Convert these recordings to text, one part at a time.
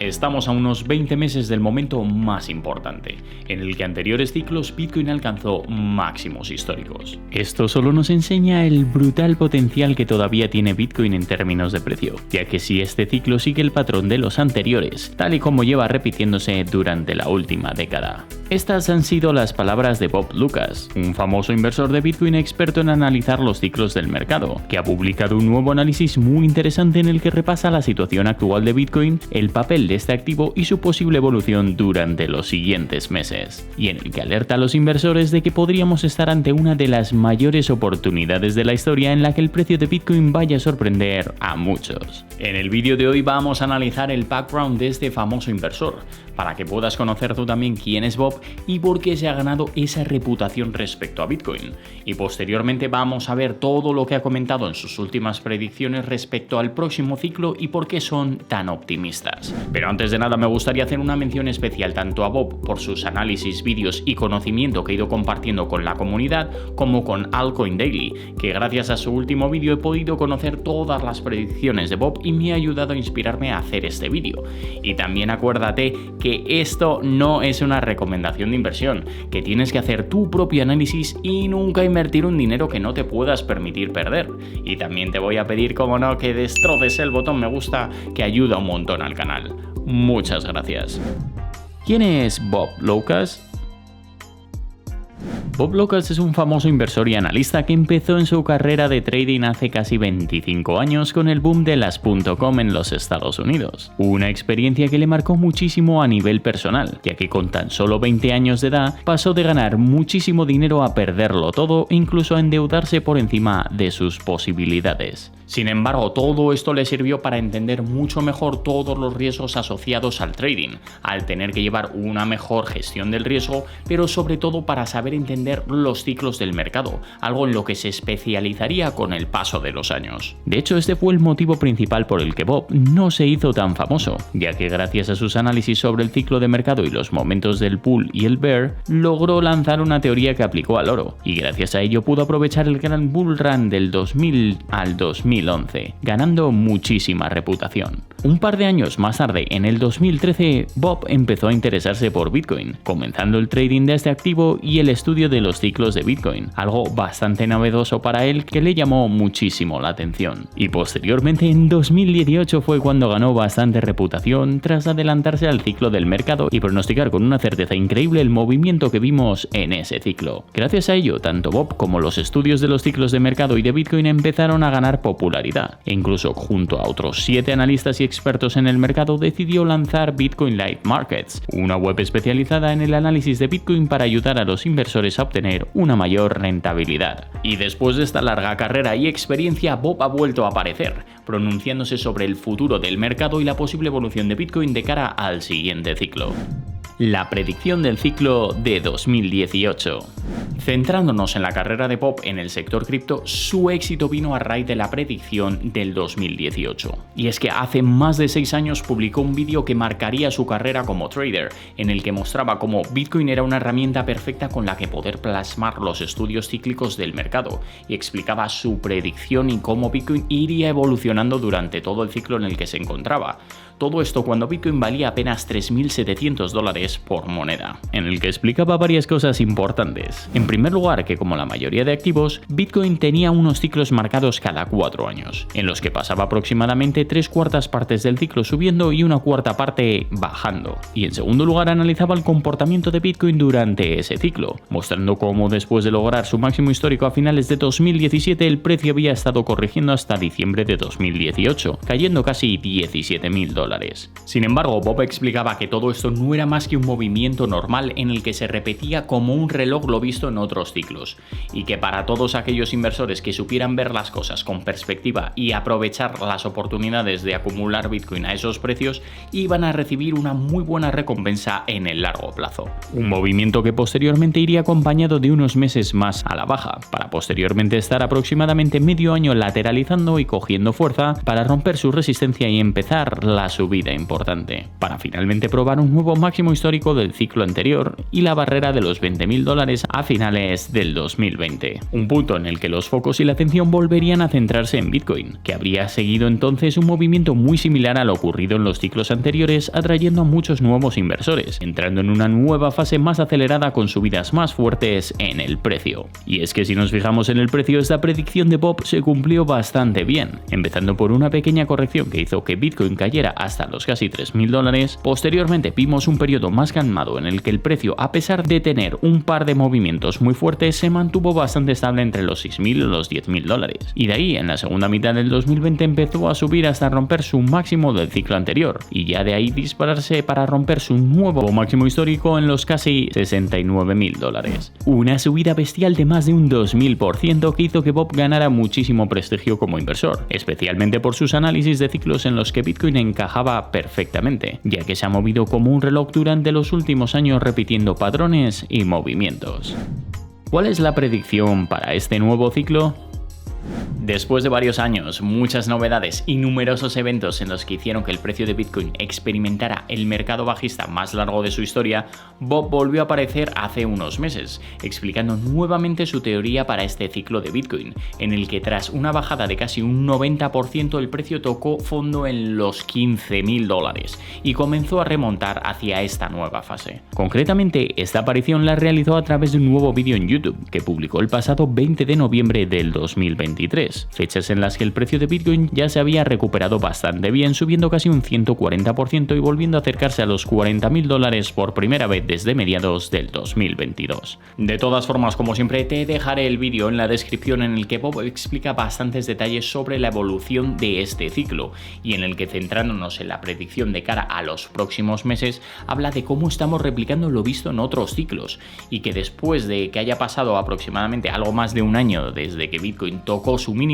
Estamos a unos 20 meses del momento más importante, en el que anteriores ciclos Bitcoin alcanzó máximos históricos. Esto solo nos enseña el brutal potencial que todavía tiene Bitcoin en términos de precio, ya que si este ciclo sigue el patrón de los anteriores, tal y como lleva repitiéndose durante la última década. Estas han sido las palabras de Bob Loukas, un famoso inversor de Bitcoin experto en analizar los ciclos del mercado, que ha publicado un nuevo análisis muy interesante en el que repasa la situación actual de Bitcoin, el papel de este activo y su posible evolución durante los siguientes meses, y en el que alerta a los inversores de que podríamos estar ante una de las mayores oportunidades de la historia en la que el precio de Bitcoin vaya a sorprender a muchos. En el vídeo de hoy vamos a analizar el background de este famoso inversor, para que puedas conocer tú también quién es Bob y por qué se ha ganado esa reputación respecto a Bitcoin. Y posteriormente vamos a ver todo lo que ha comentado en sus últimas predicciones respecto al próximo ciclo y por qué son tan optimistas. Pero antes de nada me gustaría hacer una mención especial tanto a Bob por sus análisis, vídeos y conocimiento que ha ido compartiendo con la comunidad, como con Altcoin Daily, que gracias a su último vídeo he podido conocer todas las predicciones de Bob y me ha ayudado a inspirarme a hacer este vídeo. Y también acuérdate que esto no es una recomendación de inversión, que tienes que hacer tu propio análisis y nunca invertir un dinero que no te puedas permitir perder. Y también te voy a pedir, como no, que destroces el botón me gusta, que ayuda un montón al canal. Muchas gracias. ¿Quién es Bob Loukas? Bob Loukas es un famoso inversor y analista que empezó en su carrera de trading hace casi 25 años con el boom de las .com en los Estados Unidos. Una experiencia que le marcó muchísimo a nivel personal, ya que con tan solo 20 años de edad pasó de ganar muchísimo dinero a perderlo todo e incluso a endeudarse por encima de sus posibilidades. Sin embargo, todo esto le sirvió para entender mucho mejor todos los riesgos asociados al trading, al tener que llevar una mejor gestión del riesgo, pero sobre todo para saber entender los ciclos del mercado, algo en lo que se especializaría con el paso de los años. De hecho, este fue el motivo principal por el que Bob no se hizo tan famoso, ya que gracias a sus análisis sobre el ciclo de mercado y los momentos del bull y el bear, logró lanzar una teoría que aplicó al oro, y gracias a ello pudo aprovechar el gran bull run del 2000 al 2011, ganando muchísima reputación. Un par de años más tarde, en el 2013, Bob empezó a interesarse por Bitcoin, comenzando el trading de este activo y el estudio de los ciclos de Bitcoin, algo bastante novedoso para él que le llamó muchísimo la atención. Y posteriormente, en 2018 fue cuando ganó bastante reputación tras adelantarse al ciclo del mercado y pronosticar con una certeza increíble el movimiento que vimos en ese ciclo. Gracias a ello, tanto Bob como los estudios de los ciclos de mercado y de Bitcoin empezaron a ganar popularidad, e incluso junto a otros 7 analistas y expertos en el mercado decidió lanzar Bitcoin Live Markets, una web especializada en el análisis de Bitcoin para ayudar a los inversores a obtener una mayor rentabilidad. Y después de esta larga carrera y experiencia, Bob ha vuelto a aparecer, pronunciándose sobre el futuro del mercado y la posible evolución de Bitcoin de cara al siguiente ciclo. La predicción del ciclo de 2018. Centrándonos en la carrera de Bob en el sector cripto, su éxito vino a raíz de la predicción del 2018. Y es que hace más de 6 años publicó un vídeo que marcaría su carrera como trader, en el que mostraba cómo Bitcoin era una herramienta perfecta con la que poder plasmar los estudios cíclicos del mercado, y explicaba su predicción y cómo Bitcoin iría evolucionando durante todo el ciclo en el que se encontraba. Todo esto cuando Bitcoin valía apenas $3.700 por moneda, en el que explicaba varias cosas importantes. En primer lugar, que como la mayoría de activos, Bitcoin tenía unos ciclos marcados cada 4 años, en los que pasaba aproximadamente 3/4 partes del ciclo subiendo y 1/4 parte bajando. Y en segundo lugar, analizaba el comportamiento de Bitcoin durante ese ciclo, mostrando cómo después de lograr su máximo histórico a finales de 2017, el precio había estado corrigiendo hasta diciembre de 2018, cayendo casi $17.000. Sin embargo, Bob explicaba que todo esto no era más que un movimiento normal en el que se repetía como un reloj lo visto en otros ciclos, y que para todos aquellos inversores que supieran ver las cosas con perspectiva y aprovechar las oportunidades de acumular Bitcoin a esos precios, iban a recibir una muy buena recompensa en el largo plazo. Un movimiento que posteriormente iría acompañado de unos meses más a la baja, para posteriormente estar aproximadamente medio año lateralizando y cogiendo fuerza para romper su resistencia y empezar la subida importante, para finalmente probar un nuevo máximo histórico del ciclo anterior y la barrera de los $20.000 a finales del 2020. Un punto en el que los focos y la atención volverían a centrarse en Bitcoin, que habría seguido entonces un movimiento muy similar a lo ocurrido en los ciclos anteriores, atrayendo a muchos nuevos inversores, entrando en una nueva fase más acelerada con subidas más fuertes en el precio. Y es que si nos fijamos en el precio, esta predicción de Bob se cumplió bastante bien, empezando por una pequeña corrección que hizo que Bitcoin cayera hasta los casi $3.000. Posteriormente vimos un periodo más calmado en el que el precio, a pesar de tener un par de movimientos muy fuertes, se mantuvo bastante estable entre los $6.000 y los $10.000. Y de ahí, en la segunda mitad del 2020, empezó a subir hasta romper su máximo del ciclo anterior, y ya de ahí dispararse para romper su nuevo máximo histórico en los casi $69.000. Una subida bestial de más de un 2000% que hizo que Bob ganara muchísimo prestigio como inversor, especialmente por sus análisis de ciclos en los que Bitcoin encajaba perfectamente, ya que se ha movido como un reloj durante los últimos años repitiendo patrones y movimientos. ¿Cuál es la predicción para este nuevo ciclo? Después de varios años, muchas novedades y numerosos eventos en los que hicieron que el precio de Bitcoin experimentara el mercado bajista más largo de su historia, Bob volvió a aparecer hace unos meses, explicando nuevamente su teoría para este ciclo de Bitcoin, en el que tras una bajada de casi un 90% el precio tocó fondo en los $15.000 y comenzó a remontar hacia esta nueva fase. Concretamente, esta aparición la realizó a través de un nuevo vídeo en YouTube que publicó el pasado 20 de noviembre del 2023. Fechas en las que el precio de Bitcoin ya se había recuperado bastante bien, subiendo casi un 140% y volviendo a acercarse a los $40.000 por primera vez desde mediados del 2022. De todas formas, como siempre, te dejaré el vídeo en la descripción en el que Bob explica bastantes detalles sobre la evolución de este ciclo y en el que, centrándonos en la predicción de cara a los próximos meses, habla de cómo estamos replicando lo visto en otros ciclos y que después de que haya pasado aproximadamente algo más de un año desde que Bitcoin tocó su mínimo,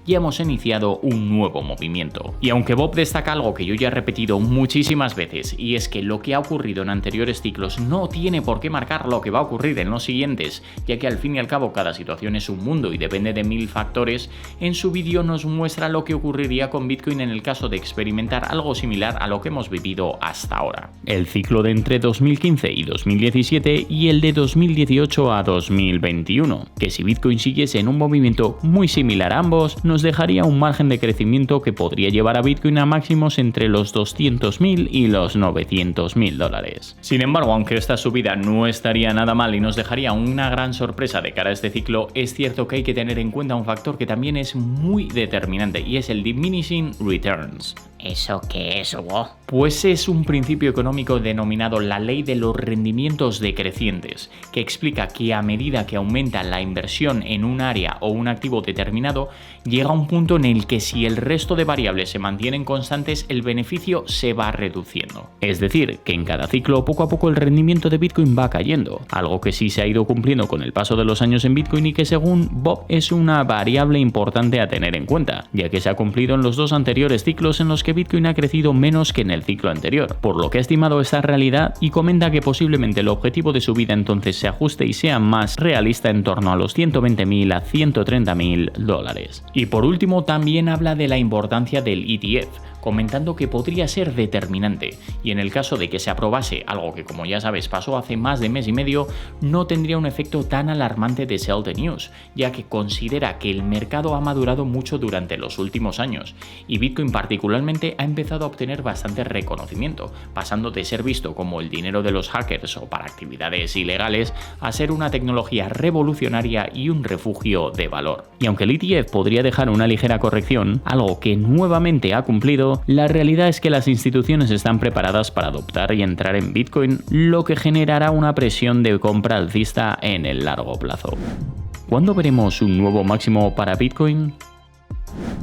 ya hemos iniciado un nuevo movimiento. Y aunque Bob destaca algo que yo ya he repetido muchísimas veces, y es que lo que ha ocurrido en anteriores ciclos no tiene por qué marcar lo que va a ocurrir en los siguientes, ya que al fin y al cabo cada situación es un mundo y depende de 1000 factores, en su vídeo nos muestra lo que ocurriría con Bitcoin en el caso de experimentar algo similar a lo que hemos vivido hasta ahora. El ciclo de entre 2015 y 2017 y el de 2018 a 2021, que si Bitcoin siguiese en un movimiento muy similar a ambos, nos dejaría un margen de crecimiento que podría llevar a Bitcoin a máximos entre los $200.000 y los $900.000. Sin embargo, aunque esta subida no estaría nada mal y nos dejaría una gran sorpresa de cara a este ciclo, es cierto que hay que tener en cuenta un factor que también es muy determinante y es el diminishing returns. ¿Eso qué es, Hugo? Pues es un principio económico denominado la ley de los rendimientos decrecientes, que explica que a medida que aumenta la inversión en un área o un activo determinado, llega un punto en el que si el resto de variables se mantienen constantes, el beneficio se va reduciendo. Es decir, que en cada ciclo poco a poco el rendimiento de Bitcoin va cayendo, algo que sí se ha ido cumpliendo con el paso de los años en Bitcoin y que según Bob es una variable importante a tener en cuenta, ya que se ha cumplido en los dos anteriores ciclos en los que Bitcoin ha crecido menos que en el ciclo anterior, por lo que ha estimado esta realidad y comenta que posiblemente el objetivo de subida entonces se ajuste y sea más realista en torno a los $120.000 a $130.000. Y por último también habla de la importancia del ETF, comentando que podría ser determinante y en el caso de que se aprobase, algo que como ya sabes pasó hace más de mes y medio, no tendría un efecto tan alarmante de sell the news, ya que considera que el mercado ha madurado mucho durante los últimos años y Bitcoin particularmente ha empezado a obtener bastante reconocimiento, pasando de ser visto como el dinero de los hackers o para actividades ilegales a ser una tecnología revolucionaria y un refugio de valor. Y aunque el ETF podría dejar una ligera corrección, algo que nuevamente ha cumplido, la realidad es que las instituciones están preparadas para adoptar y entrar en Bitcoin, lo que generará una presión de compra alcista en el largo plazo. ¿Cuándo veremos un nuevo máximo para Bitcoin?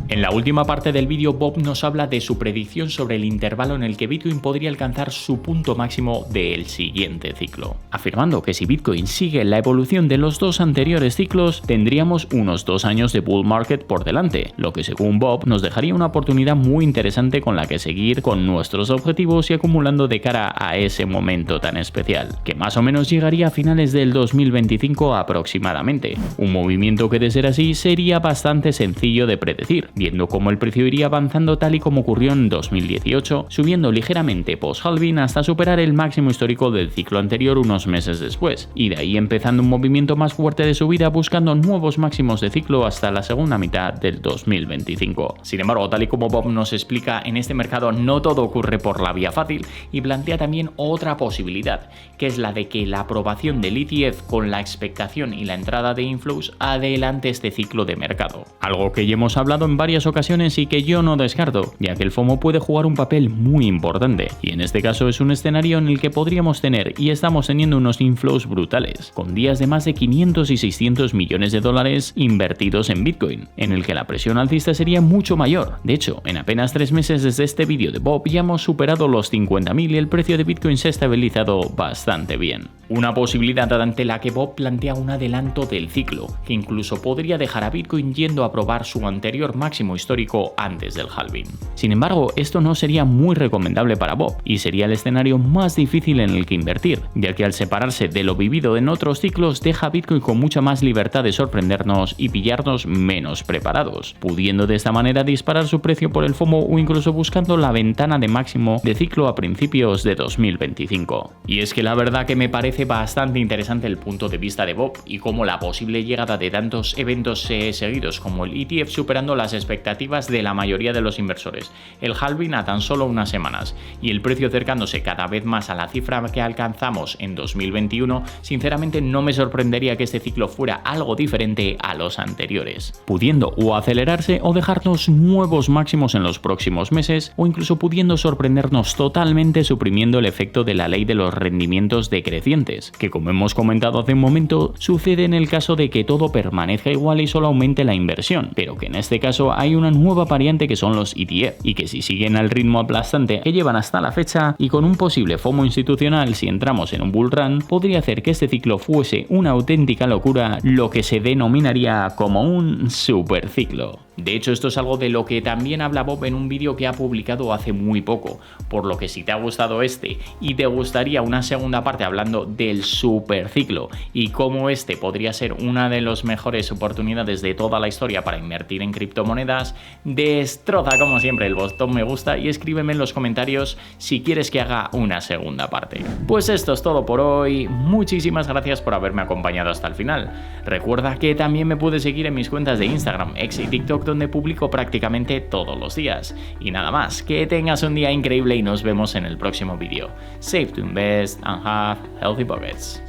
En la última parte del vídeo, Bob nos habla de su predicción sobre el intervalo en el que Bitcoin podría alcanzar su punto máximo del siguiente ciclo, afirmando que si Bitcoin sigue la evolución de los dos anteriores ciclos, tendríamos unos 2 años de bull market por delante, lo que según Bob nos dejaría una oportunidad muy interesante con la que seguir con nuestros objetivos y acumulando de cara a ese momento tan especial, que más o menos llegaría a finales del 2025 aproximadamente, un movimiento que de ser así sería bastante sencillo de predecir, decir, viendo cómo el precio iría avanzando tal y como ocurrió en 2018, subiendo ligeramente post-halving hasta superar el máximo histórico del ciclo anterior unos meses después, y de ahí empezando un movimiento más fuerte de subida buscando nuevos máximos de ciclo hasta la segunda mitad del 2025. Sin embargo, tal y como Bob nos explica, en este mercado no todo ocurre por la vía fácil y plantea también otra posibilidad, que es la de que la aprobación del ETF con la expectación y la entrada de inflows adelante este ciclo de mercado. Algo que ya hemos hablado en varias ocasiones y que yo no descarto, ya que el FOMO puede jugar un papel muy importante, y en este caso es un escenario en el que podríamos tener y estamos teniendo unos inflows brutales, con días de más de 500 y 600 millones de dólares invertidos en Bitcoin, en el que la presión alcista sería mucho mayor. De hecho, en apenas 3 meses desde este vídeo de Bob ya hemos superado los 50.000 y el precio de Bitcoin se ha estabilizado bastante bien. Una posibilidad ante la que Bob plantea un adelanto del ciclo, que incluso podría dejar a Bitcoin yendo a probar su anterior máximo histórico antes del halving. Sin embargo, esto no sería muy recomendable para Bob, y sería el escenario más difícil en el que invertir, ya que al separarse de lo vivido en otros ciclos deja a Bitcoin con mucha más libertad de sorprendernos y pillarnos menos preparados, pudiendo de esta manera disparar su precio por el FOMO o incluso buscando la ventana de máximo de ciclo a principios de 2025. Y es que la verdad que me parece bastante interesante el punto de vista de Bob y cómo la posible llegada de tantos eventos seguidos como el ETF superando las expectativas de la mayoría de los inversores, el halving a tan solo unas semanas y el precio acercándose cada vez más a la cifra que alcanzamos en 2021, sinceramente no me sorprendería que este ciclo fuera algo diferente a los anteriores, pudiendo o acelerarse o dejarnos nuevos máximos en los próximos meses o incluso pudiendo sorprendernos totalmente suprimiendo el efecto de la ley de los rendimientos decrecientes, que como hemos comentado hace un momento, sucede en el caso de que todo permanezca igual y solo aumente la inversión, pero que en este caso hay una nueva variante que son los ETF, y que si siguen al ritmo aplastante que llevan hasta la fecha y con un posible FOMO institucional si entramos en un bull run, podría hacer que este ciclo fuese una auténtica locura, lo que se denominaría como un superciclo. De hecho, esto es algo de lo que también habla Bob en un vídeo que ha publicado hace muy poco, por lo que si te ha gustado este y te gustaría una segunda parte hablando del superciclo y cómo este podría ser una de las mejores oportunidades de toda la historia para invertir en criptomonedas, destroza como siempre el botón me gusta y escríbeme en los comentarios si quieres que haga una segunda parte. Pues esto es todo por hoy, muchísimas gracias por haberme acompañado hasta el final. Recuerda que también me puedes seguir en mis cuentas de Instagram, X y TikTok, donde publico prácticamente todos los días. Y nada más, que tengas un día increíble y nos vemos en el próximo vídeo. Save to invest and have healthy pockets.